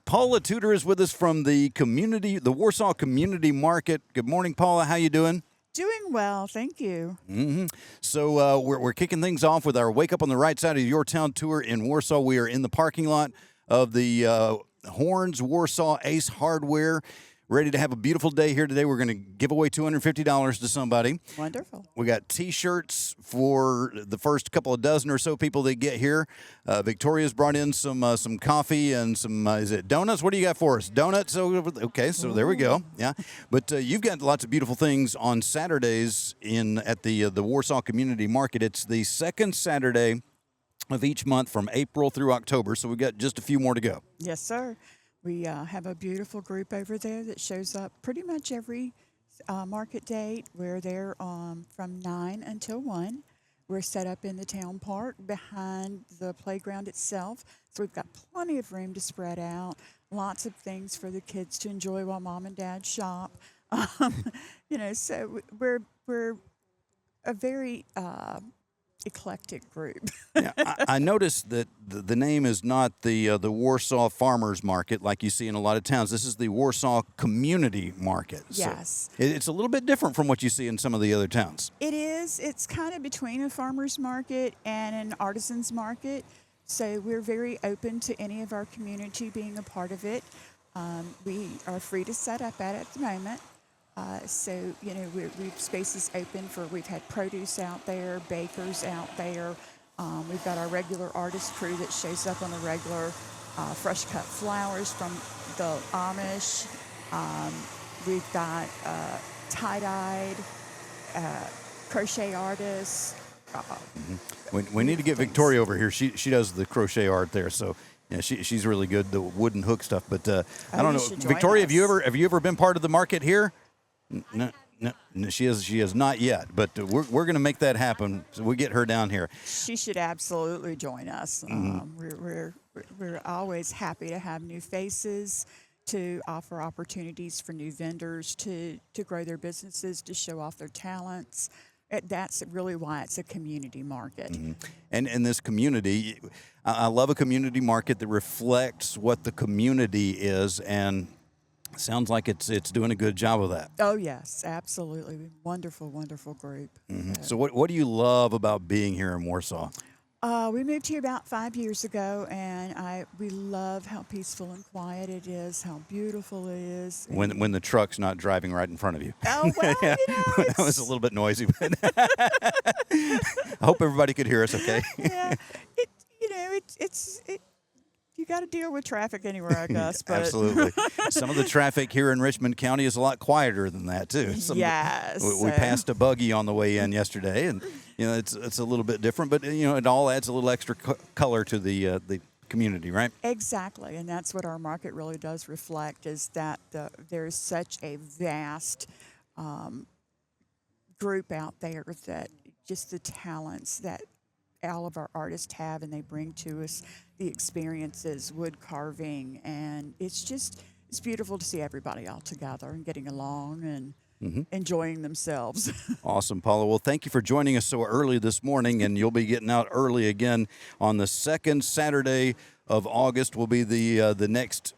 Paula Tutor is with us from the Warsaw Community Market. Good morning, Paula. How you doing? Doing well, thank you. So we're kicking things off with our Wake Up on the Right Side of Your Town tour in Warsaw. We are in the parking lot of the Horns Warsaw Ace Hardware. Ready to have a beautiful day here today. We're going to give away $250 to somebody. Wonderful. We got T-shirts for the first couple of dozen or so people that get here. Victoria's brought in some coffee and some, is it donuts? What do you got for us? Donuts? Okay, so there we go. Yeah, but you've got lots of beautiful things on Saturdays at the Warsaw Community Market. It's the second Saturday of each month from April through October, so we've got just a few more to go. Yes, sir. We have a beautiful group over there that shows up pretty much every market date. We're there from 9 until 1. We're set up in the town park behind the playground itself. So we've got plenty of room to spread out, lots of things for the kids to enjoy while mom and dad shop. So we're a very eclectic group. Yeah, I noticed that the name is not the Warsaw Farmers Market like you see in a lot of towns. This is the Warsaw Community Market. Yes. So it's a little bit different from what you see in some of the other towns. It is. It's kind of between a farmer's market and an artisan's market. So we're very open to any of our community being a part of it. We are free to set up at the moment. We've spaces open we've had produce out there, bakers out there. We've got our regular artist crew that shows up on the regular, fresh cut flowers from the Amish. We've got tie-dyed, crochet artists. We need to get Victoria over here. She does the crochet art there, so yeah, she's really good, the wooden hook stuff. But I don't know, Victoria, have you ever been part of the market here? No, she has not yet, but we're going to make that happen. So we get her down here. She should absolutely join us. We're always happy to have new faces, to offer opportunities for new vendors to grow their businesses, to show off their talents. That's really why it's a community market. And in this community, I love a community market that reflects what the community is, and sounds like it's doing a good job of that. Oh, yes, absolutely. Wonderful, wonderful group. So what do you love about being here in Warsaw? We moved here about 5 years ago, and we love how peaceful and quiet it is, how beautiful it is. When the truck's not driving right in front of you. Oh, well, yeah. That was a little bit noisy, but I hope everybody could hear us okay. Yeah, you got to deal with traffic anywhere, I guess. But absolutely. Some of the traffic here in Richmond County is a lot quieter than that, too. Yes. We passed a buggy on the way in yesterday, and it's a little bit different, but it all adds a little extra color to the community, right? Exactly, and that's what our market really does reflect, is that there's such a vast group out there, that just the talents that all of our artists have, and they bring to us the experiences, wood carving, and it's beautiful to see everybody all together and getting along and enjoying themselves. Awesome, Paula. Well, thank you for joining us so early this morning, and you'll be getting out early again on the second Saturday of August. Will be the next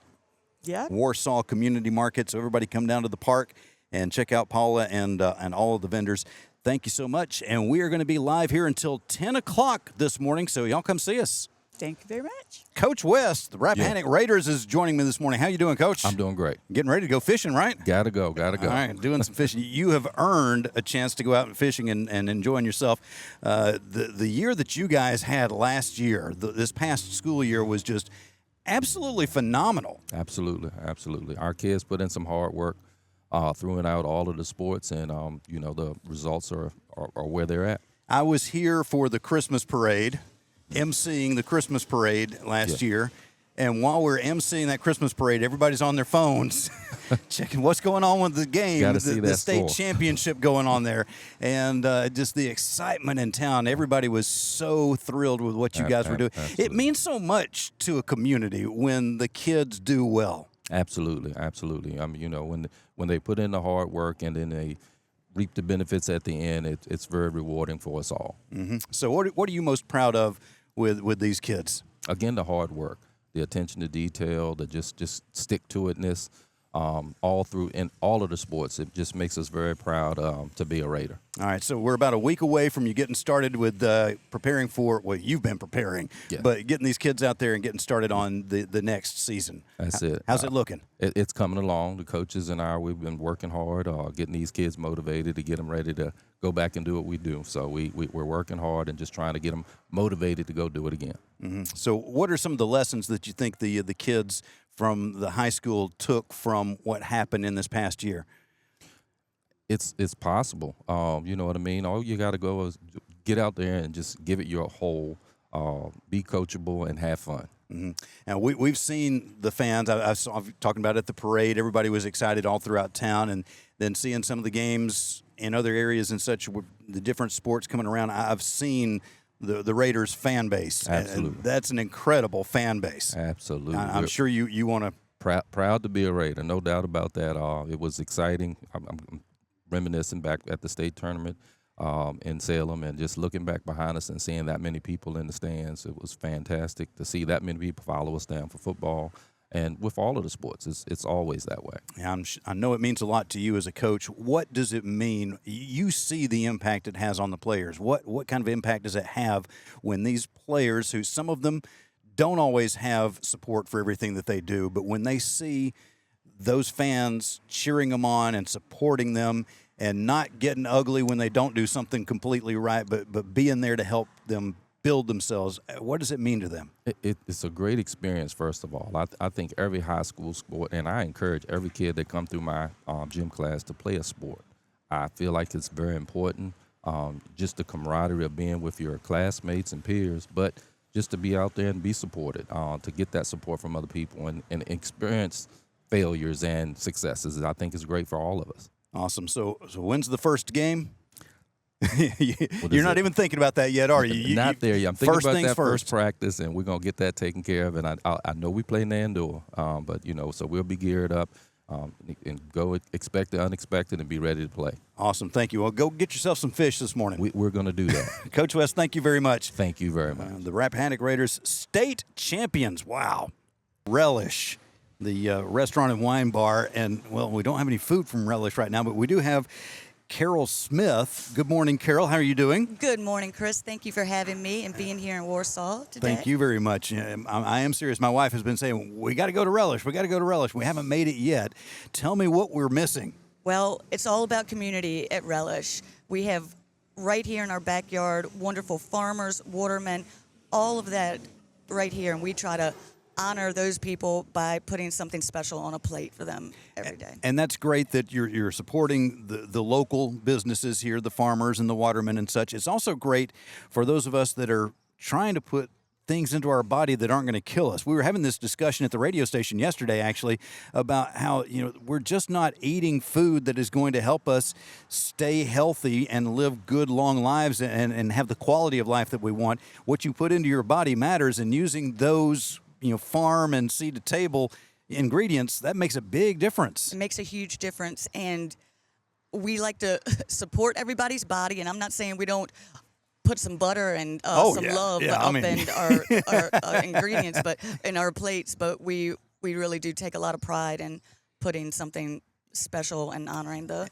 Warsaw Community Market. So everybody come down to the park and check out Paula and all of the vendors. Thank you so much, and we are going to be live here until 10 o'clock this morning, so y'all come see us. Thank you very much. Coach West, the Rappahannock Raiders, is joining me this morning. How you doing, Coach? I'm doing great. Getting ready to go fishing, right? Gotta go. All right, doing some fishing. You have earned a chance to go out and fishing and enjoying yourself. The year that you guys had last year, this past school year, was just absolutely phenomenal. Absolutely. Our kids put in some hard work, throwing out all of the sports, and the results are where they're at. I was here for the Christmas parade, emceeing the Christmas parade last year, and while we're emceeing that Christmas parade, everybody's on their phones checking what's going on with the game, the state championship going on there, and just the excitement in town. Everybody was so thrilled with what you guys were doing. Absolutely. It means so much to a community when the kids do well. Absolutely. I mean, when they put in the hard work and then they reap the benefits at the end, it's very rewarding for us all. So what are you most proud of with these kids? Again, the hard work. the attention to detail, the just stick to itness, all through in all of the sports. It just makes us very proud to be a Raider. All right, so we're about a week away from you getting started with preparing for, well, you've been preparing, Yeah. but getting these kids out there and getting started on the next season. That's it. How's it looking? It's coming along. The coaches and we've been working hard, getting these kids motivated to get them ready to go back and do what we do. So we're working hard and just trying to get them motivated to go do it again. Mm-hmm. So what are some of the lessons that you think the kids from the high school took from what happened in this past year? It's possible. You know what I mean? All you got to go is get out there and just give it your whole, be coachable and have fun. Mm-hmm. And we've seen the fans. I saw talking about it at the parade. Everybody was excited all throughout town, and then seeing some of the games in other areas and such, with the different sports coming around. I've seen the Raiders fan base. Absolutely, and that's an incredible fan base. Absolutely, I'm sure you want to. Proud to be a Raider, no doubt about that. It was exciting. I'm reminiscing back at the state tournament in Salem, and just looking back behind us and seeing that many people in the stands. It was fantastic to see that many people follow us down for football. And with all of the sports, it's always that way. Yeah, I know it means a lot to you as a coach. What does it mean? You see the impact it has on the players. What kind of impact does it have when these players, who some of them don't always have support for everything that they do, but when they see those fans cheering them on and supporting them and not getting ugly when they don't do something completely right, but being there to help them build themselves, what does it mean to them? It's a great experience, first of all. I think every high school sport, and I encourage every kid that come through my gym class to play a sport. I feel like it's very important, just the camaraderie of being with your classmates and peers, but just to be out there and be supported, to get that support from other people and experience failures and successes, I think is great for all of us. Awesome. So when's the first game? You're not even thinking about that yet, are you? Not there yet. I'm thinking about that first practice, and we're going to get that taken care of. And I know we play Nandor, but, so we'll be geared up and go expect the unexpected and be ready to play. Awesome. Thank you. Well, go get yourself some fish this morning. We're going to do that. Coach West, thank you very much. Thank you very much. The Rappahannock Raiders, state champions. Wow. Relish, the restaurant and wine bar. And, well, we don't have any food from Relish right now, but we do have Caroll Smith. Good morning, Caroll. How are you doing? Good morning, Chris. Thank you for having me and being here in Warsaw today. Thank you very much. I am serious. My wife has been saying, we got to go to Relish. We got to go to Relish. We haven't made it yet. Tell me what we're missing. Well, it's all about community at Relish. We have right here in our backyard wonderful farmers, watermen, all of that right here, and we try to honor those people by putting something special on a plate for them every day. And that's great that you're supporting the local businesses here, the farmers and the watermen and such. It's also great for those of us that are trying to put things into our body that aren't going to kill us. We were having this discussion at the radio station yesterday, actually, about how we're just not eating food that is going to help us stay healthy and live good, long lives and have the quality of life that we want. What you put into your body matters, and using those farm and seed to table ingredients, that makes a big difference. It makes a huge difference, and we like to support everybody's body, and I'm not saying we don't put some butter and love up in our ingredients, but in our plates, but we really do take a lot of pride in putting something special and honoring the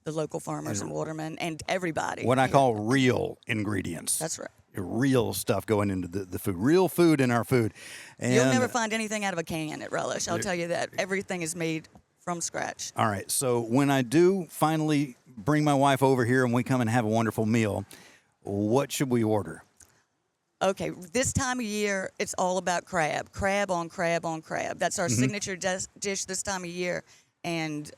local farmers and watermen and everybody. What I call real ingredients. That's right. Real stuff going into the food, real food in our food. And you'll never find anything out of a can at Relish. I'll tell you that. Everything is made from scratch. All right. So when I do finally bring my wife over here and we come and have a wonderful meal, what should we order? Okay. This time of year, it's all about crab. Crab on crab on crab. That's our signature dish this time of year. And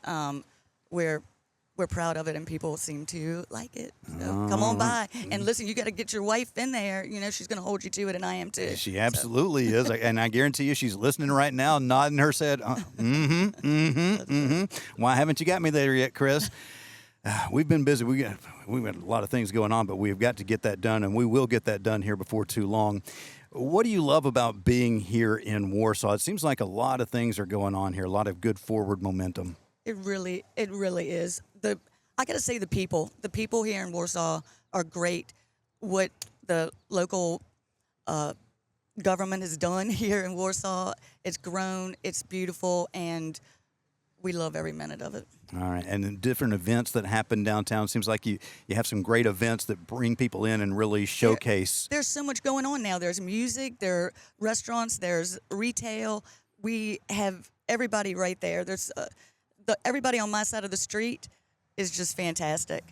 we're proud of it, and people seem to like it. So come on by. And listen, you got to get your wife in there. She's going to hold you to it, and I am too. She absolutely is. And I guarantee you she's listening right now, nodding her head. Why haven't you got me there yet, Chris? We've been busy. We've got a lot of things going on, but we've got to get that done, and we will get that done here before too long. What do you love about being here in Warsaw? It seems like a lot of things are going on here, a lot of good forward momentum. It really is. I got to say the people here in Warsaw are great. What the local government has done here in Warsaw. It's grown, it's beautiful, and we love every minute of it. All right, and the different events that happen downtown. Seems like you have some great events that bring people in and really showcase. There's so much going on now. There's music, there are restaurants, there's retail. We have everybody right there. There's everybody on my side of the street is just fantastic.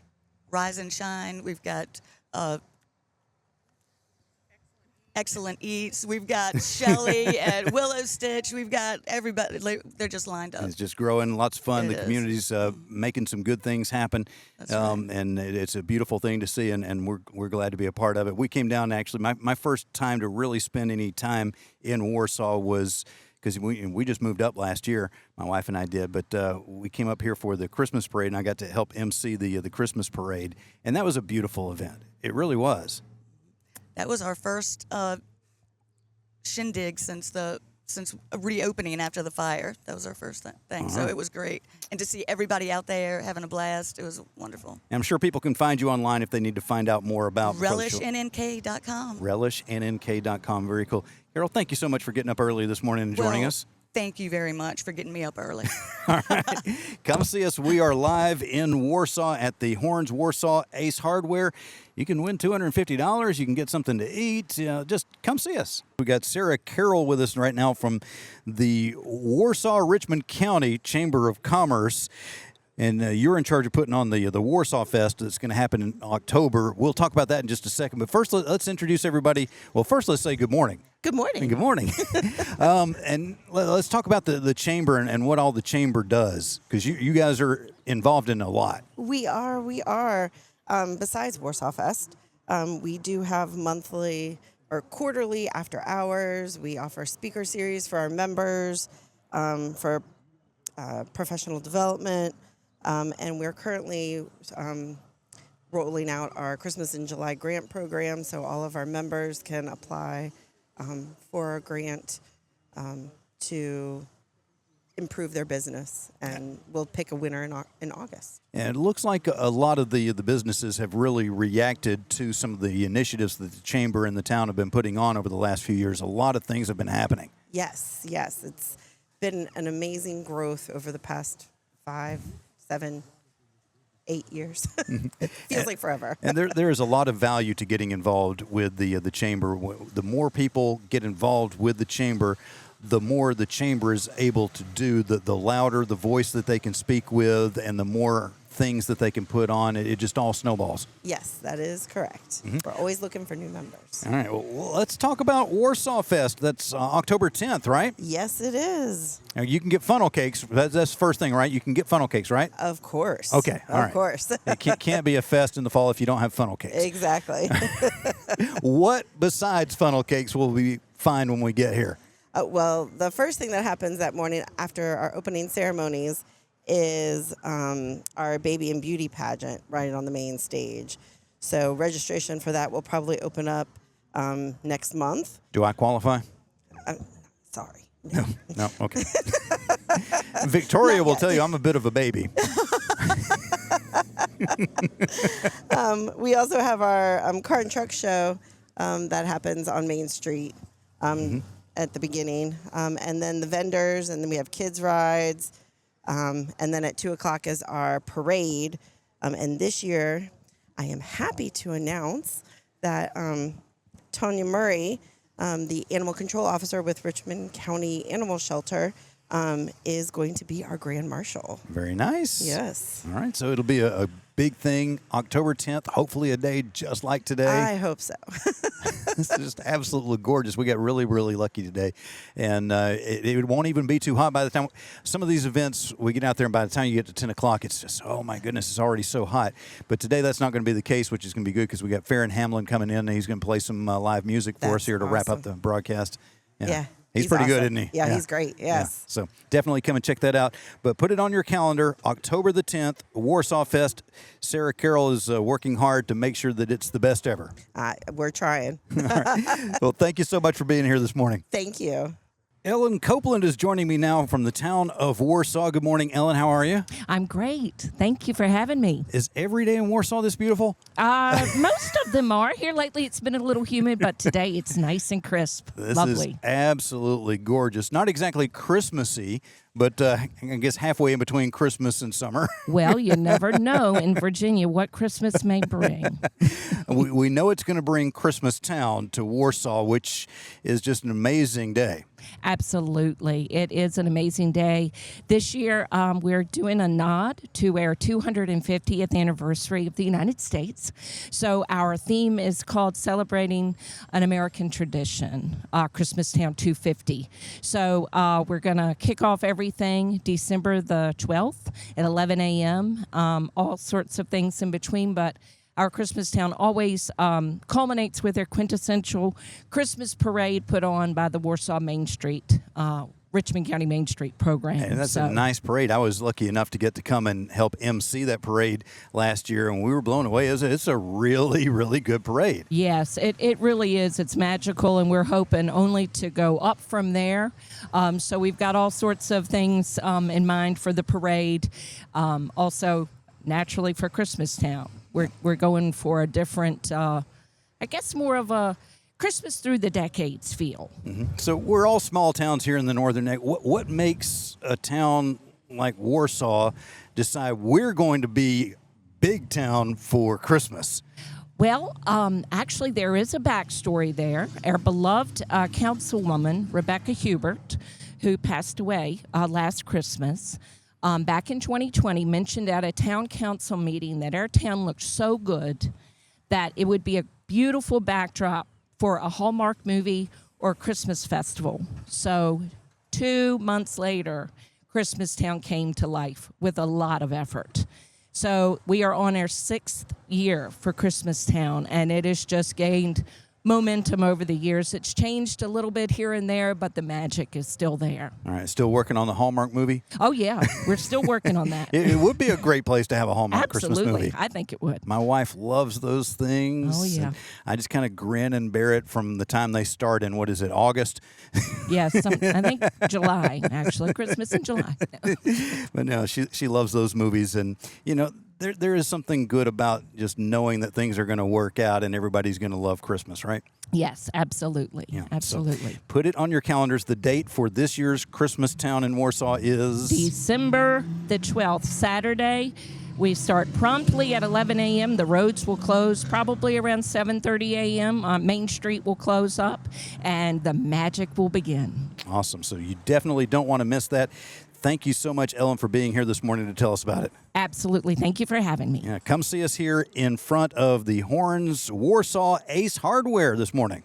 Rise and shine. We've got Excellent Eats. We've got Shelley and Willow Stitch. We've got everybody. They're just lined up. It's just growing, lots of fun. It The is. community's making some good things happen, That's right. and it's a beautiful thing to see, and we're glad to be a part of it. We came down, actually, my first time to really spend any time in Warsaw was, because we just moved up last year, my wife and I did, but we came up here for the Christmas parade, and I got to help MC the Christmas parade, and that was a beautiful event. It really was. That was our first shindig since reopening after the fire. That was our first thing. So it was great. And to see everybody out there having a blast, it was wonderful. And I'm sure people can find you online if they need to find out more about RelishNNK.com. RelishNNK.com. Very cool. Carol, thank you so much for getting up early this morning and joining us. Thank you very much for getting me up early. All right. Come see us. We are live in Warsaw at the Horns Warsaw Ace Hardware. You can win $250. You can get something to eat. Just come see us. We got Sarah Caroll with us right now from the Warsaw-Richmond County Chamber of Commerce. And you're in charge of putting on the Warsaw Fest that's going to happen in October. We'll talk about that in just a second. But first, let's introduce everybody. Well, first, let's say good morning. Good morning. Good morning. And let's talk about the chamber and what all the chamber does, because you guys are involved in a lot. We are. Besides Warsaw Fest, we do have monthly or quarterly after hours. We offer speaker series for our members, for professional development, and we're currently rolling out our Christmas in July grant program, so all of our members can apply for a grant to improve their business, and we'll pick a winner in August. And it looks like a lot of the businesses have really reacted to some of the initiatives that the chamber and the town have been putting on over the last few years. A lot of things have been happening. Yes. It's been an amazing growth over the past 5, 7, 8 years. It feels like forever. And there is a lot of value to getting involved with the chamber. The more people get involved with the chamber, the more the chamber is able to do, the louder the voice that they can speak with, and the more things that they can put on. It just all snowballs. Yes, that is correct. We're always looking for new members. All right, well, let's talk about Warsaw Fest. That's October 10th, right? Yes, it is. Now, you can get funnel cakes. That's the first thing, right? You can get funnel cakes, right? Of course. Okay, all right. Of course. It can't be a fest in the fall if you don't have funnel cakes. Exactly. What besides funnel cakes will we find when we get here? Well, the first thing that happens that morning after our opening ceremonies is our baby and beauty pageant right on the main stage. So registration for that will probably open up next month. Do I qualify? Sorry. No, okay. Victoria will tell you I'm a bit of a baby. We also have our cart and truck show that happens on Main Street at the beginning. And then the vendors, and then we have kids rides. And then at 2 o'clock is our parade. And this year, I am happy to announce that Tonya Murray, the animal control officer with Richmond County Animal Shelter, is going to be our grand marshal. Very nice. Yes. All right, so it'll be a big thing, October 10th, hopefully a day just like today. I hope so. It's just absolutely gorgeous. We got really, really lucky today. And it won't even be too hot by the time. Some of these events, we get out there, and by the time you get to 10 o'clock, it's just, oh, my goodness, it's already so hot. But today that's not going to be the case, which is going to be good because we got Faron Hamlin coming in, and he's going to play some live music for us That's here to wrap up awesome. the broadcast. Yeah. He's pretty good, awesome. isn't he? Yeah, he's great. Yes. Yeah. So definitely come and check that out. But put it on your calendar, October the 10th, Warsaw Fest. Sarah Caroll is working hard to make sure that it's the best ever. We're trying. All right. Well, thank you so much for being here this morning. Thank you. Ellen Copeland is joining me now from the town of Warsaw. Good morning, Ellen. How are you? I'm great. Thank you for having me. Is every day in Warsaw this beautiful? Most of them are. Here lately it's been a little humid, but today it's nice and crisp. This Lovely. is absolutely gorgeous. Not exactly Christmassy, but I guess halfway in between Christmas and summer. Well, you never know in Virginia what Christmas may bring. We know it's going to bring Christmas Town to Warsaw, which is just an amazing day. Absolutely. It is an amazing day. This year, we're doing a nod to our 250th anniversary of the United States. So our theme is called Celebrating an American Tradition, Christmas Town 250. So we're going to kick off everything December the 12th at 11 a.m., all sorts of things in between, but our Christmas Town always culminates with their quintessential Christmas parade put on by the Warsaw Main Street, Richmond County Main Street program. And that's a nice parade. I was lucky enough to get to come and help MC that parade last year, and we were blown away. It's a really, really good parade. Yes, it really is. It's magical, and we're hoping only to go up from there. So we've got all sorts of things in mind for the parade. Also, naturally, for Christmas Town. We're going for a different, I guess more of a Christmas through the decades feel. Mm-hmm. So we're all small towns here in the northern neck. What makes a town like Warsaw decide we're going to be big town for Christmas? Well, actually, there is a backstory there. Our beloved councilwoman, Rebecca Hubert, who passed away last Christmas, back in 2020, mentioned at a town council meeting that our town looked so good that it would be a beautiful backdrop for a Hallmark movie or Christmas festival. So 2 months later, Christmas Town came to life with a lot of effort. So we are on our 6th year for Christmas Town, and it has just gained momentum over the years. It's changed a little bit here and there, but the magic is still there. All right, still working on the Hallmark movie? Oh, yeah. We're still working on that. It would be a great place to have a Hallmark Christmas movie. Absolutely. I think it would. My wife loves those things. Oh, yeah. I just kind of grin and bear it from the time they start in, what is it, August? Yes, I think July, actually. Christmas in July. But no, she loves those movies. And, you know, there is something good about just knowing that things are going to work out and everybody's going to love Christmas, right? Yes, absolutely. Yeah, absolutely. So put it on your calendars. The date for this year's Christmas Town in Warsaw is December the 12th, Saturday. We start promptly at 11 a.m. The roads will close probably around 7:30 a.m. Main Street will close up, and the magic will begin. Awesome. So you definitely don't want to miss that. Thank you so much, Ellen, for being here this morning to tell us about it. Absolutely. Thank you for having me. Yeah, come see us here in front of the Horns Warsaw Ace Hardware this morning.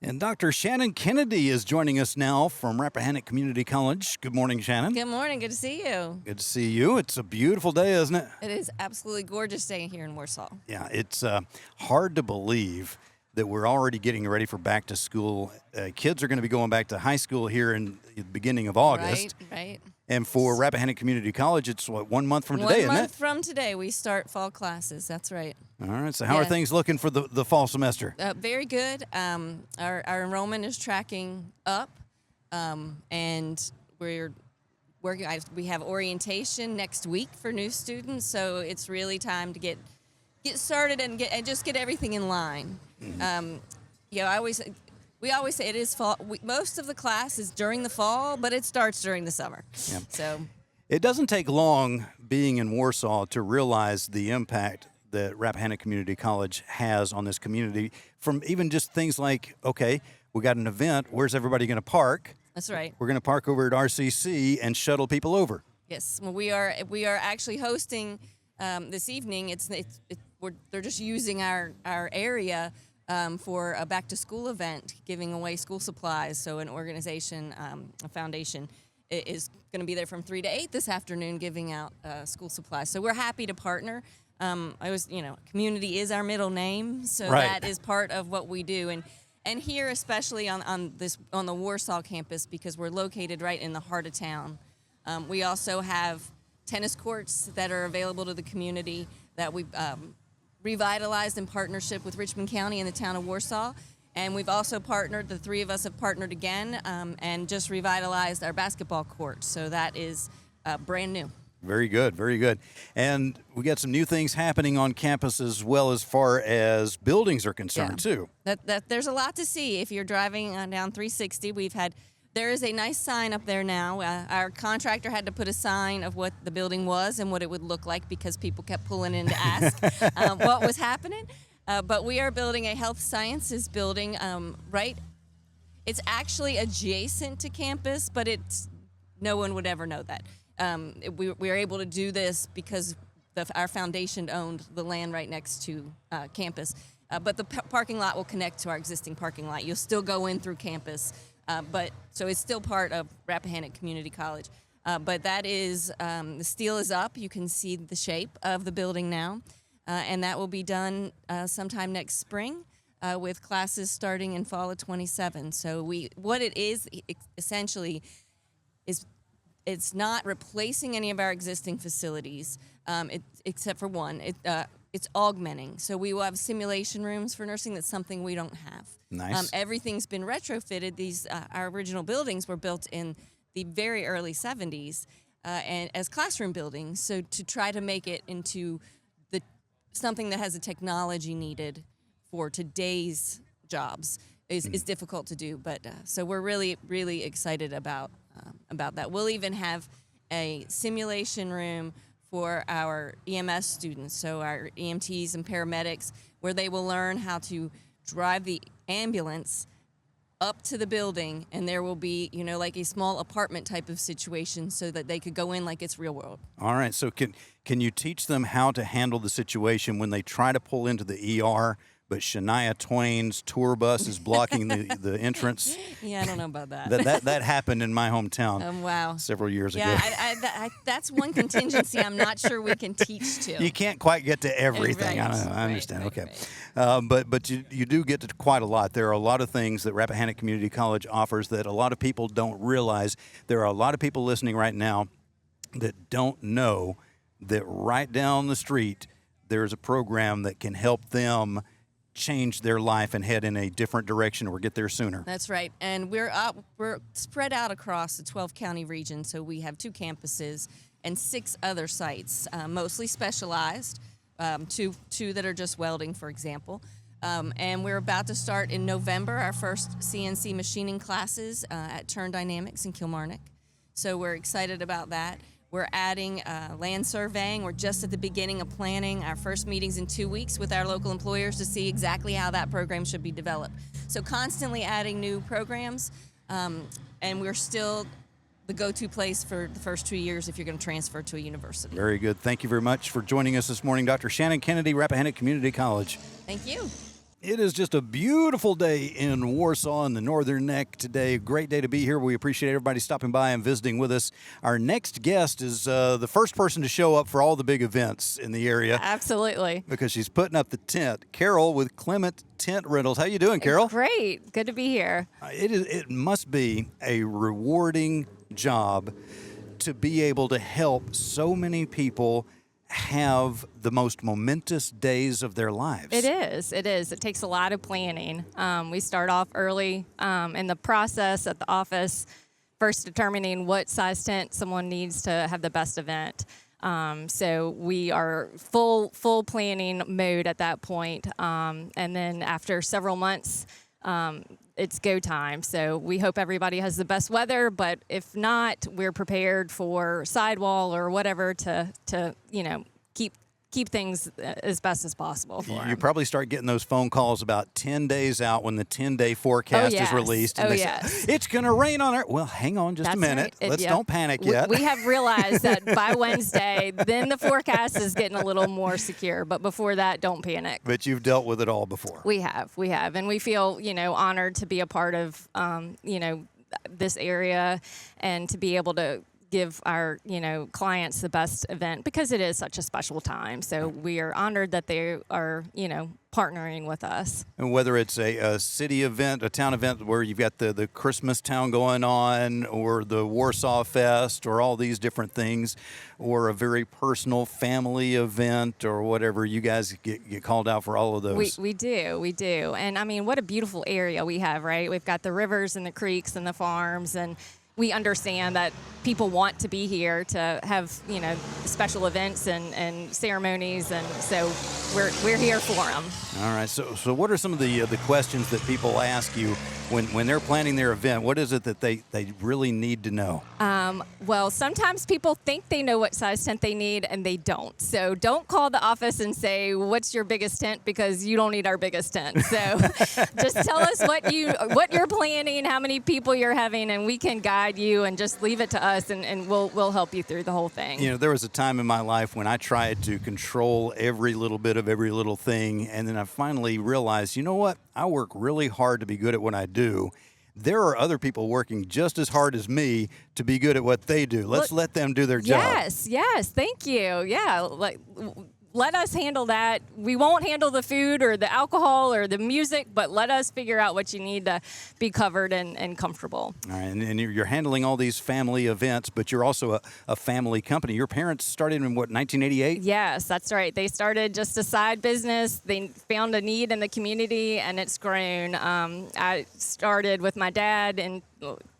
And Dr. Shannon Kennedy is joining us now from Rappahannock Community College. Good morning, Shannon. Good morning. Good to see you. Good to see you. It's a beautiful day, isn't it? It is absolutely gorgeous day here in Warsaw. Yeah, it's hard to believe that we're already getting ready for back to school. Kids are going to be going back to high school here in the beginning of August. Right. And for Rappahannock Community College, it's, 1 month from today, isn't it? 1 month from today, we start fall classes. That's right. All right, so how are things looking for the fall semester? Very good. Our enrollment is tracking up, and we're working. We have orientation next week for new students, so it's really time to get started and just get everything in line. Mm-hmm. We always say it is fall. Most of the class is during the fall, but it starts during the summer. Yeah. So it doesn't take long being in Warsaw to realize the impact that Rappahannock Community College has on this community, from even just things like, okay, we got an event, where's everybody going to park? that's right. We're going to park over at RCC and shuttle people over. Yes. Well, we are actually hosting this evening. They're just using our area for a back-to-school event, giving away school supplies. So an organization, a foundation, is going to be there from 3 to 8 this afternoon giving out school supplies. So we're happy to partner. Community is our middle name, so that is part of what we do. And here, especially on the Warsaw campus, because we're located right in the heart of town, we also have tennis courts that are available to the community that we've revitalized in partnership with Richmond County and the town of Warsaw. And we've also partnered, the three of us have partnered again and just revitalized our basketball court. So that is brand new. Very good, very good. And we got some new things happening on campus as well as far as buildings are concerned too. There's a lot to see if you're driving down 360. There is a nice sign up there now. Our contractor had to put a sign of what the building was and what it would look like because people kept pulling in to ask what was happening. But we are building a health sciences building, right? It's actually adjacent to campus, but no one would ever know that. We are able to do this because our foundation owned the land right next to campus. But the parking lot will connect to our existing parking lot. You'll still go in through campus, so it's still part of Rappahannock Community College. But that is, the steel is up. You can see the shape of the building now. And that will be done sometime next spring with classes starting in fall of 27. So what it is essentially is it's not replacing any of our existing facilities, except for one. It's augmenting. So we will have simulation rooms for nursing. That's something we don't have. Nice. Everything's been retrofitted. Our original buildings were built in the very early 70s and as classroom buildings. So to try to make it into something that has the technology needed for today's jobs is difficult to do. But so we're really, really excited about that. We'll even have a simulation room for our EMS students, so our EMTs and paramedics, where they will learn how to drive the ambulance up to the building, and there will be, like a small apartment type of situation so that they could go in like it's real world. All right, so can you teach them how to handle the situation when they try to pull into the ER, but Shania Twain's tour bus is blocking the entrance? Yeah, I don't know about that. That happened in my hometown wow. several years ago. Yeah, that's one contingency I'm not sure we can teach to. You can't quite get to everything. Right, I understand. right, Okay. right. But you do get to quite a lot. There are a lot of things that Rappahannock Community College offers that a lot of people don't realize. There are a lot of people listening right now that don't know that right down the street there's a program that can help them change their life and head in a different direction or get there sooner. That's right. And we're spread out across the 12-county region, so we have 2 campuses and 6 other sites, mostly specialized, 2 that are just welding, for example. And we're about to start in November our first CNC machining classes at Turn Dynamics in Kilmarnock. So we're excited about that. We're adding land surveying. We're just at the beginning of planning our first meetings in 2 weeks with our local employers to see exactly how that program should be developed. So constantly adding new programs, and we're still the go-to place for the first 2 years if you're going to transfer to a university. Very good. Thank you very much for joining us this morning, Dr. Shannon Kennedy, Rappahannock Community College. Thank you. It is just a beautiful day in Warsaw in the Northern Neck today. Great day to be here. We appreciate everybody stopping by and visiting with us. Our next guest is the first person to show up for all the big events in the area. Absolutely. Because she's putting up the tent. Caroll with Clement Tent Rentals. How you doing, Caroll? Great. Good to be here. It must be a rewarding job to be able to help so many people have the most momentous days of their lives. It is. It takes a lot of planning. We start off early in the process at the office, first determining what size tent someone needs to have the best event. So we are full planning mode at that point. And then after several months, it's go time. So we hope everybody has the best weather, but if not, we're prepared for sidewall or whatever to keep things as best as possible for You them. probably start getting those phone calls about 10 days out when the 10-day forecast is released. And they say, it's going to rain on it. Well, hang on just a minute. Right. Let's don't panic yet. We have realized that by Wednesday, then the forecast is getting a little more secure. But before that, don't panic. But you've dealt with it all before. We have. And we feel, honored to be a part of, this area and to be able to give our, clients the best event because it is such a special time. So we are honored that they are, partnering with us. And whether it's a city event, a town event where you've got the Christmas town going on, or the Warsaw Fest, or all these different things, or a very personal family event, or whatever, you guys get called out for all of those. We do. And I mean, what a beautiful area we have, right? We've got the rivers and the creeks and the farms, and we understand that people want to be here to have, special events and ceremonies, and so we're here for them. All right. So what are some of the questions that people ask you when they're planning their event? What is it that they really need to know? Well, sometimes people think they know what size tent they need, and they don't. So don't call the office and say, "What's your biggest tent?" because you don't need our biggest tent. So just tell us what you're planning, how many people you're having, and we can guide you, and just leave it to us, and we'll help you through the whole thing. There was a time in my life when I tried to control every little bit of every little thing, and then I finally realized, you know what? I work really hard to be good at what I do. There are other people working just as hard as me to be good at what they do. Let's let them do their job. Yes, thank you. Yeah, let us handle that. We won't handle the food or the alcohol or the music, but let us figure out what you need to be covered and comfortable. All right, and you're handling all these family events, but you're also a family company. Your parents started in, 1988? Yes, that's right. They started just a side business. They found a need in the community, and it's grown. I started with my dad in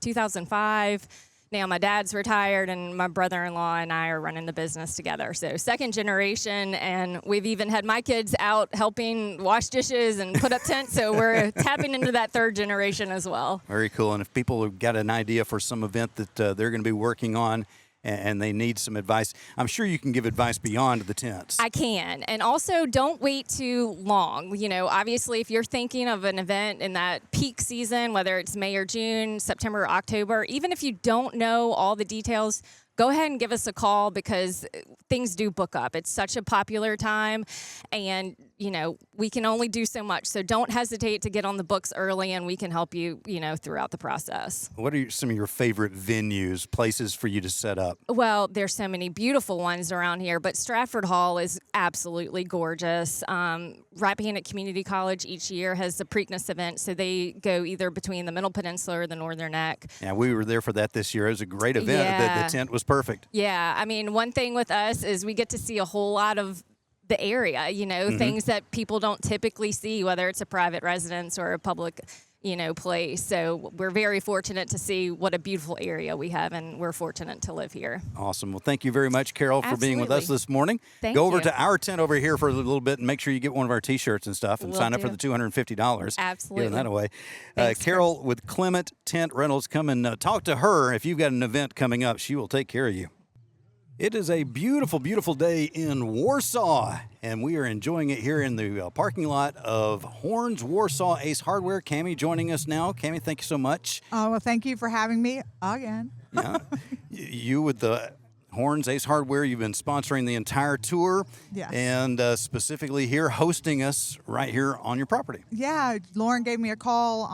2005. Now my dad's retired, and my brother-in-law and I are running the business together. So second generation, and we've even had my kids out helping wash dishes and put up tents. So we're tapping into that third generation as well. Very cool. And if people have got an idea for some event that they're going to be working on, and they need some advice, I'm sure you can give advice beyond the tents. I can. And also, don't wait too long. Obviously, if you're thinking of an event in that peak season, whether it's May or June, September or October, even if you don't know all the details, go ahead and give us a call, because things do book up. It's such a popular time, and we can only do so much. So don't hesitate to get on the books early, and we can help you, throughout the process. What are some of your favorite venues, places for you to set up? Well, there's so many beautiful ones around here, but Stratford Hall is absolutely gorgeous. Rappahannock Community College each year has the Preakness event, so they go either between the Middle Peninsula or the Northern Neck. Yeah, we were there for that this year. It was a great event. Yeah. The tent was perfect. Yeah, I mean, one thing with us is we get to see a whole lot of the area, things that people don't typically see, whether it's a private residence or a public, place. So we're very fortunate to see what a beautiful area we have, and we're fortunate to live here. Awesome. Well, thank you very much, Caroll, for being with us this morning. Go over to our tent over here for a little bit and make sure you get one of our T-shirts and stuff, and sign up for the $250. Absolutely. Giving that away. Thanks, Caroll with Clement Tent Rentals. Come and talk to her. If you've got an event coming up, she will take care of you. It is a beautiful, beautiful day in Warsaw, and we are enjoying it here in the parking lot of Horns Warsaw Ace Hardware. Cammie joining us now. Cammie, thank you so much. Oh, well, thank you for having me again. Yeah. You with the Horns Ace Hardware, you've been sponsoring the entire tour. Yes. And specifically here, hosting us right here on your property. Yeah, Lauren gave me a call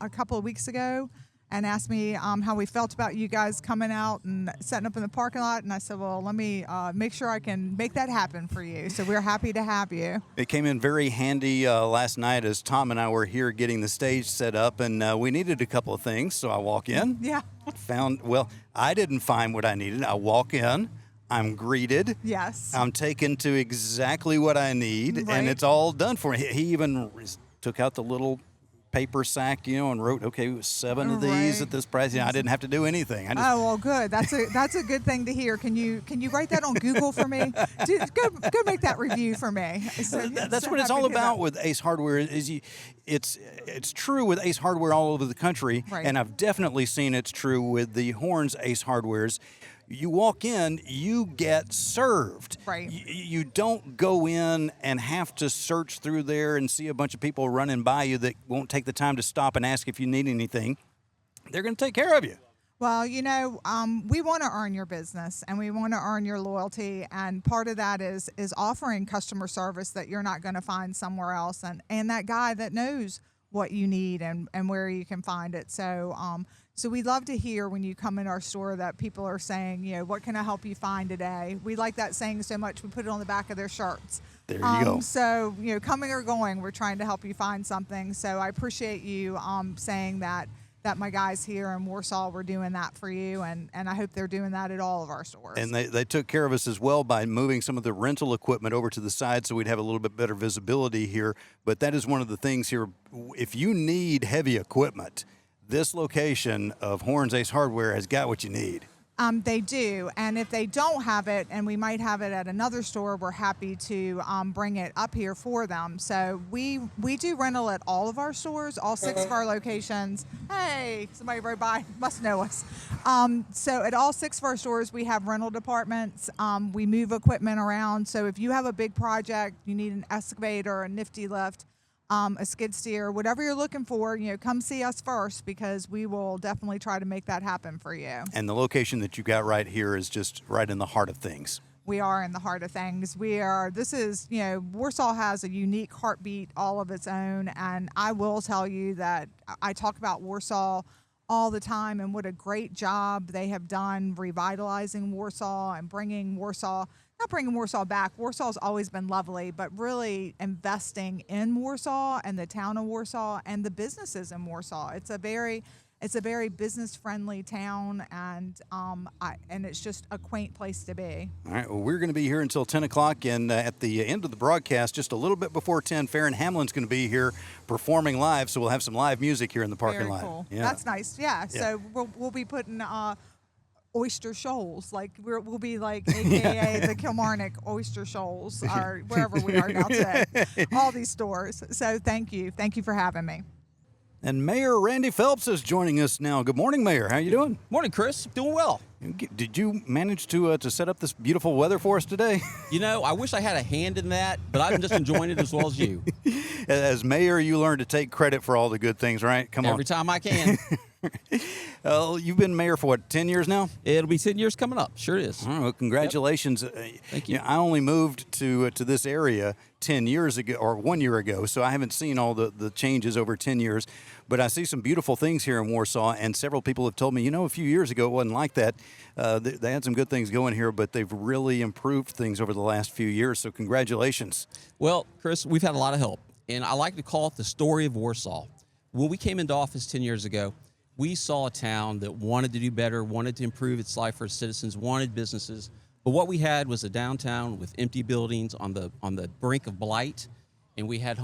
a couple of weeks ago and asked me how we felt about you guys coming out and setting up in the parking lot. And I said, well, let me make sure I can make that happen for you. So we're happy to have you. It came in very handy last night as Tom and I were here getting the stage set up, and we needed a couple of things. So I walk in. Yeah. I didn't find what I needed. I walk in. I'm greeted. Yes. I'm taken to exactly what I need, Right. and it's all done for me. He even took out the little paper sack, and wrote, okay, it was 7 of these Right. at this price. I didn't have to do anything. Oh, well, good. That's a good thing to hear. Can you write that on Google for me? Go make that review for me. That's what it's all about with Ace Hardware. It's true with Ace Hardware all over the country, Right. and I've definitely seen it's true with the Horns Ace Hardwares. You walk in, you get served. Right. You don't go in and have to search through there and see a bunch of people running by you that won't take the time to stop and ask if you need anything. They're going to take care of you. Well, we want to earn your business, and we want to earn your loyalty, and part of that is offering customer service that you're not going to find somewhere else, and that guy that knows what you need and where you can find it. So So we'd love to hear when you come in our store that people are saying, what can I help you find today? We like that saying so much, we put it on the back of their shirts. There you go. So, coming or going, we're trying to help you find something. So I appreciate you saying that my guys here in Warsaw were doing that for you, and I hope they're doing that at all of our stores. And they took care of us as well by moving some of the rental equipment over to the side so we'd have a little bit better visibility here. But that is one of the things here. If you need heavy equipment, this location of Horns Ace Hardware has got what you need. They do, and if they don't have it, and we might have it at another store, we're happy to bring it up here for them. So we do rental at all of our stores, all 6 of our locations. Hey, somebody rode by, must know us. So at all 6 of our stores, we have rental departments. We move equipment around. So if you have a big project, you need an excavator, a nifty lift, a skid steer, whatever you're looking for, come see us first, because we will definitely try to make that happen for you. And the location that you got right here is just right in the heart of things. We are in the heart of things. Warsaw has a unique heartbeat all of its own. And I will tell you that I talk about Warsaw all the time and what a great job they have done revitalizing Warsaw and not bringing Warsaw back. Warsaw's always been lovely, but really investing in Warsaw and the town of Warsaw and the businesses in Warsaw. It's a very business-friendly town, and it's just a quaint place to be. All right, well, we're going to be here until 10 o'clock, and at the end of the broadcast, just a little bit before 10, Faron Hamlin's going to be here performing live, so we'll have some live music here in the parking lot. Very cool. Yeah. That's nice. Yeah. So we'll be putting oyster shoals, we'll be like AKA the Kilmarnock Oyster Shoals, or wherever we are now today. All these stores. So thank you for having me. And Mayor Randy Phelps is joining us now. Good morning, Mayor. How you doing? Morning, Chris. Doing well. Did you manage to set up this beautiful weather for us today? I wish I had a hand in that, but I'm just enjoying it as well as you. As mayor, you learn to take credit for all the good things, right? Come on. Every time I can. You've been mayor for 10 years now? It'll be 10 years coming up. Sure is. Well, congratulations. Yep. Thank you. I only moved to this area 10 years ago, or 1 year ago, so I haven't seen all the changes over 10 years. But I see some beautiful things here in Warsaw, and several people have told me, a few years ago it wasn't like that. They had some good things going here, but they've really improved things over the last few years, so congratulations. Well, Chris, we've had a lot of help, and I like to call it the story of Warsaw. When we came into office 10 years ago, we saw a town that wanted to do better, wanted to improve its life for its citizens, wanted businesses. But what we had was a downtown with empty buildings on the brink of blight, and we had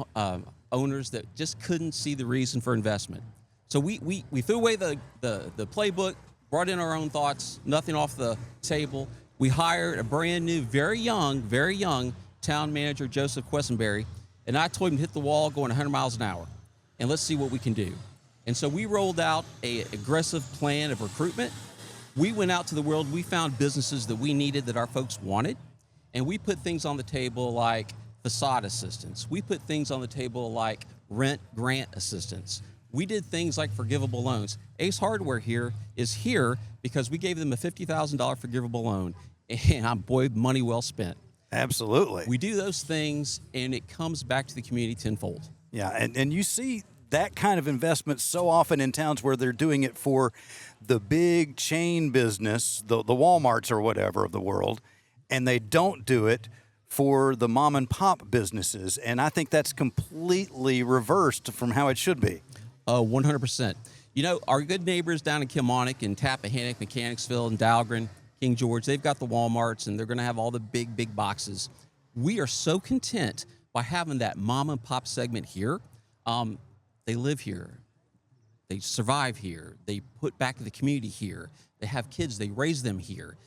owners that just couldn't see the reason for investment. So we threw away the playbook, brought in our own thoughts, nothing off the table. We hired a brand new, very young town manager, Joseph Quessenberry, and I told him to hit the wall going 100 miles an hour, and let's see what we can do. And so we rolled out an aggressive plan of recruitment. We went out to the world. We found businesses that we needed, that our folks wanted, and we put things on the table like facade assistance. We put things on the table like rent grant assistance. We did things like forgivable loans. Ace Hardware here is here because we gave them a $50,000 forgivable loan, and money well spent. Absolutely. We do those things, and it comes back to the community tenfold. Yeah, and you see that kind of investment so often in towns where they're doing it for the big chain business, the Walmarts or whatever of the world, and they don't do it for the mom and pop businesses. And I think that's completely reversed from how it should be. 100%. Our good neighbors down in Kilmarnock and Rappahannock, Mechanicsville, and Dahlgren, King George, they've got the Walmarts, and they're going to have all the big boxes. We are so content by having that mom and pop segment here. They live here. They survive here. They put back to the community here. They have kids. They raise them here.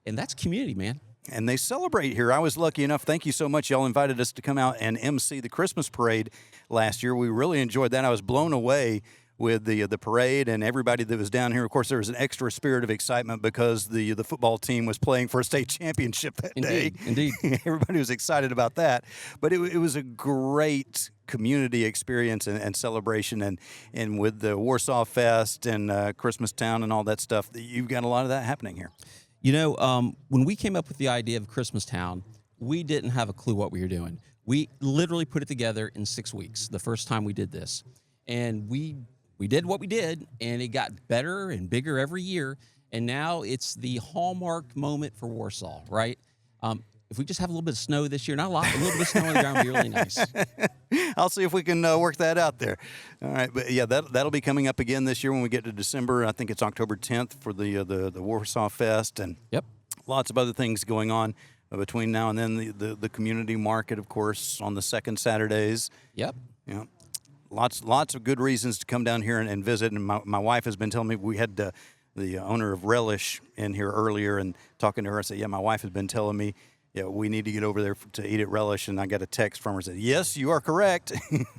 And that's community, man. And they celebrate here. I was lucky enough. Thank you so much. Y'all invited us to come out and MC the Christmas parade last year. We really enjoyed that. I was blown away with the parade and everybody that was down here. Of course, there was an extra spirit of excitement because the football team was playing for a state championship that day. Indeed. Everybody was excited about that. But it was a great community experience and celebration. And with the Warsaw Fest and Christmas Town and all that stuff, you've got a lot of that happening here. When we came up with the idea of Christmas Town, we didn't have a clue what we were doing. We literally put it together in 6 weeks, the first time we did this. And we we did what we did, and it got better and bigger every year. And now it's the hallmark moment for Warsaw, right? If we just have a little bit of snow this year, not a lot, but a little bit of snow on the ground would be really nice. I'll see if we can work that out there. All right, but yeah, that'll be coming up again this year when we get to December. I think it's October 10th for the Warsaw Fest, and Yep. lots of other things going on between now and then. The community market, of course, on the second Saturdays. Yep. Yeah, lots of good reasons to come down here and visit. And my wife has been telling me, we had the owner of Relish in here earlier, and talking to her, I said, yeah, my wife has been telling me, yeah, we need to get over there to eat at Relish. And I got a text from her that said, yes, you are correct.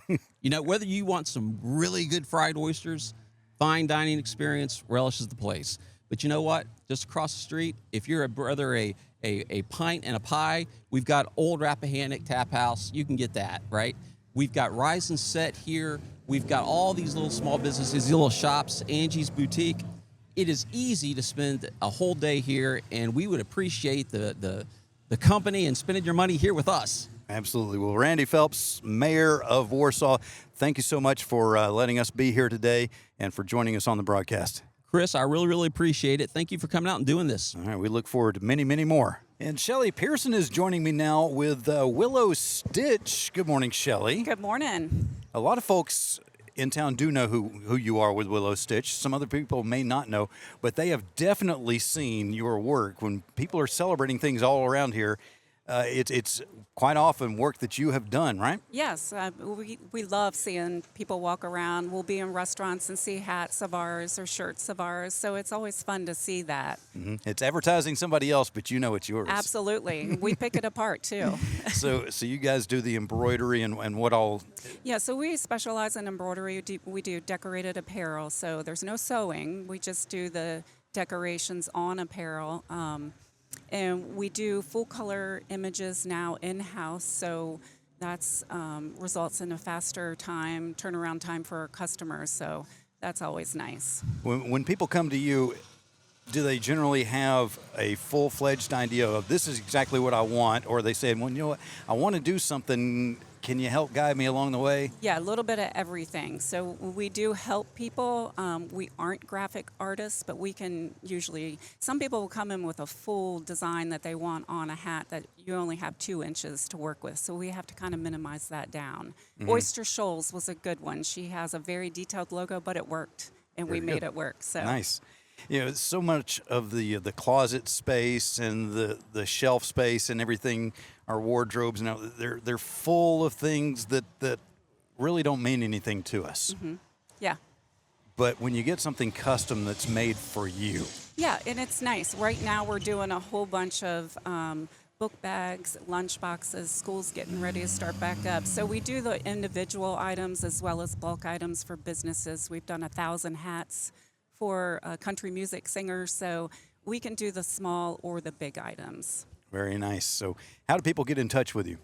You know, whether you want some really good fried oysters, fine dining experience, Relish is the place. But you know what? Just across the street, if you're a pint and a pie, we've got Old Rappahannock Tap House. You can get that, right? We've got Rise and Set here. We've got all these little small businesses, these little shops, Angie's Boutique. It is easy to spend a whole day here, and we would appreciate the company and spending your money here with us. Absolutely. Well, Randy Phelps, Mayor of Warsaw, thank you so much for letting us be here today and for joining us on the broadcast. Chris, I really, really appreciate it. Thank you for coming out and doing this. All right, we look forward to many, many more. And Shelley Pearson is joining me now with Willow Stitch. Good morning, Shelley. Good morning. A lot of folks in town do know who you are with Willow Stitch. Some other people may not know, but they have definitely seen your work. When people are celebrating things all around here, it's quite often work that you have done, right? Yes, we love seeing people walk around. We'll be in restaurants and see hats of ours or shirts of ours, so it's always fun to see that. Mm-hmm. It's advertising somebody else, but you know it's yours. Absolutely. We pick it apart, too. So you guys do the embroidery and what all? Yeah, so we specialize in embroidery. We do decorated apparel, so there's no sewing. We just do the decorations on apparel. And we do full color images now in-house, so that's results in a faster turnaround time for our customers, so that's always nice. When people come to you, do they generally have a full-fledged idea of this is exactly what I want, or they say, well, you know what, I want to do something, can you help guide me along the way? Yeah, a little bit of everything. So we do help people. We aren't graphic artists, but we can usually, some people will come in with a full design that they want on a hat that you only have 2 inches to work with. So we have to kind of minimize that down. Mm-hmm. Oyster Shoals was a good one. She has a very detailed logo, but it worked, and we made it work. So nice. You know, so much of the closet space and the shelf space and everything, our wardrobes now, they're full of things that really don't mean anything to us. Mm-hmm. Yeah. But when you get something custom that's made for you. Yeah, and it's nice. Right now we're doing a whole bunch of book bags, lunch boxes. School's getting ready to start back up. So we do the individual items as well as bulk items for businesses. We've done 1,000 hats for country music singers, so we can do the small or the big items. Very nice. So how do people get in touch with you?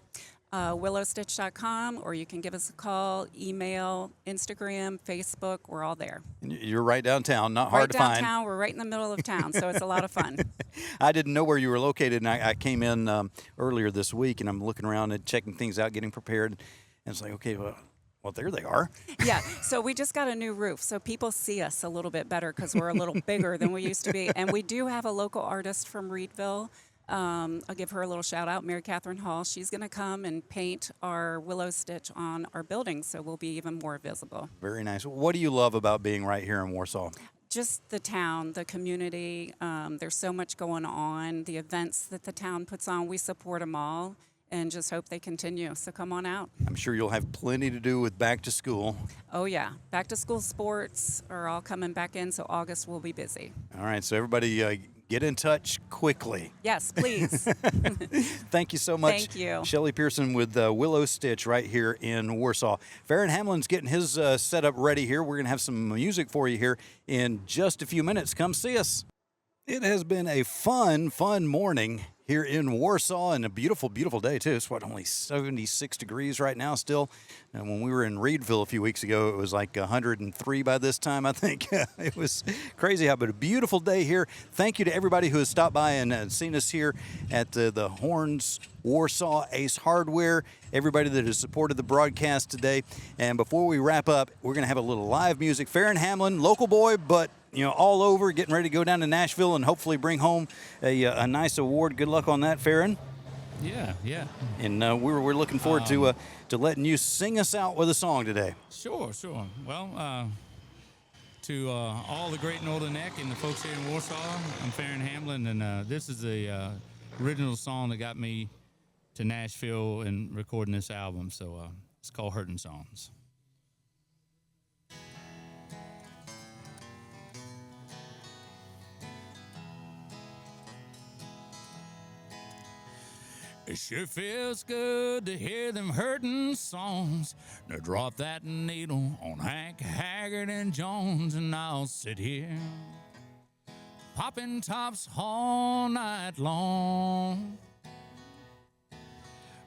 willowstitch.com, or you can give us a call, email, Instagram, Facebook. We're all there. You're right downtown, not hard to find. Right downtown. We're right in the middle of town, so it's a lot of fun. I didn't know where you were located, and I came in earlier this week, and I'm looking around and checking things out, getting prepared, and it's like, okay, well, there they are. Yeah, so we just got a new roof, so people see us a little bit better because we're a little bigger than we used to be. And we do have a local artist from Reedville. I'll give her a little shout out, Mary Catherine Hall. She's going to come and paint our Willow Stitch on our building, so we'll be even more visible. Very nice. What do you love about being right here in Warsaw? Just the town, the community. There's so much going on. The events that the town puts on, we support them all. And just hope they continue. So come on out. I'm sure you'll have plenty to do with back to school. Oh, yeah. Back to school sports are all coming back in, so August will be busy. All right. So everybody get in touch quickly. Yes, please. Thank you so much. Thank you. Shelley Pearson with Willow Stitch right here in Warsaw. Faron Hamlin's getting his setup ready here. We're going to have some music for you here in just a few minutes. Come see us. It has been a fun morning here in Warsaw, and a beautiful, beautiful day, too. It's, only 76 degrees right now still. And when we were in Reedville a few weeks ago, it was like 103 by this time, I think. It was crazy how, but a beautiful day here. Thank you to everybody who has stopped by and seen us here at the Horns Warsaw Ace Hardware, everybody that has supported the broadcast today. And before we wrap up, we're going to have a little live music. Faron Hamlin, local boy, but all over, getting ready to go down to Nashville and hopefully bring home a nice award. Good luck on that, Faron. Yeah. And we're looking forward to letting you sing us out with a song today. Sure. Well, to all the great Northern Neck and the folks here in Warsaw, I'm Faron Hamlin, and this is the original song that got me to Nashville and recording this album. So it's called Hurtin Songs. It sure feels good to hear them hurtin' songs. Now drop that needle on Hank Haggard and Jones, and I'll sit here popping tops all night long.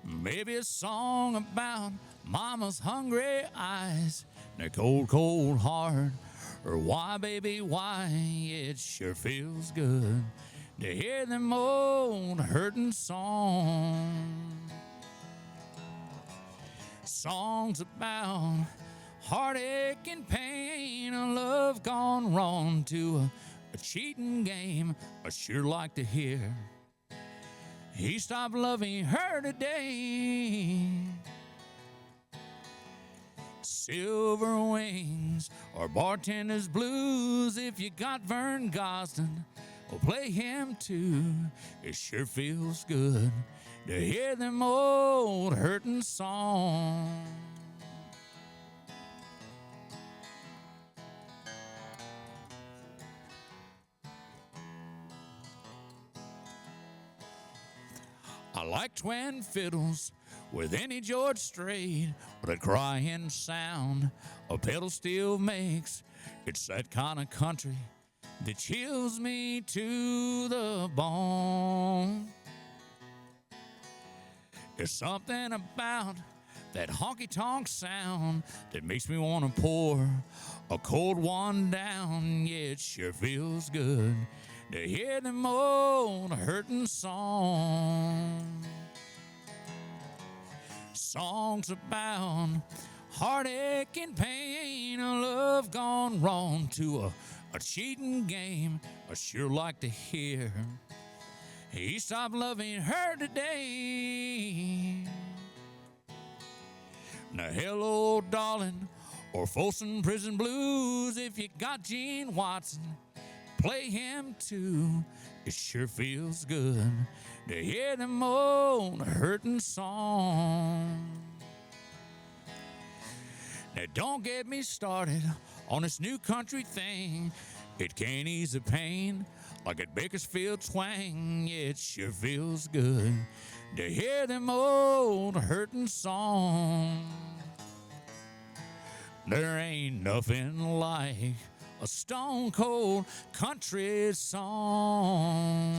Maybe a song about mama's hungry eyes, and a cold, cold heart, or why, baby, why it sure feels good to hear them old hurtin' songs. Songs about heartache and pain, a love gone wrong, to a cheating game I sure like to hear. He stopped loving her today. Silver Wings or Bartender's Blues, if you got Vern Gosden, well, play him too. It sure feels good to hear them old hurtin' songs. I like twin fiddles with any George Strait, but a crying sound a pedal steel makes. It's that kind of country that chills me to the bone. There's something about that honky-tonk sound that makes me want to pour a cold one down. Yeah, it sure feels good to hear them old hurtin' songs. Songs about heartache and pain, a love gone wrong, to a cheating game I sure like to hear. He stopped loving her today. Now hello darling, or Folsom Prison Blues, if you got Gene Watson, play him too. It sure feels good to hear them old hurtin' songs. Now don't get me started on this new country thing. It can't ease the pain like a Bakersfield twang. Yeah, it sure feels good to hear them old hurtin' songs. There ain't nothing like a stone cold country song.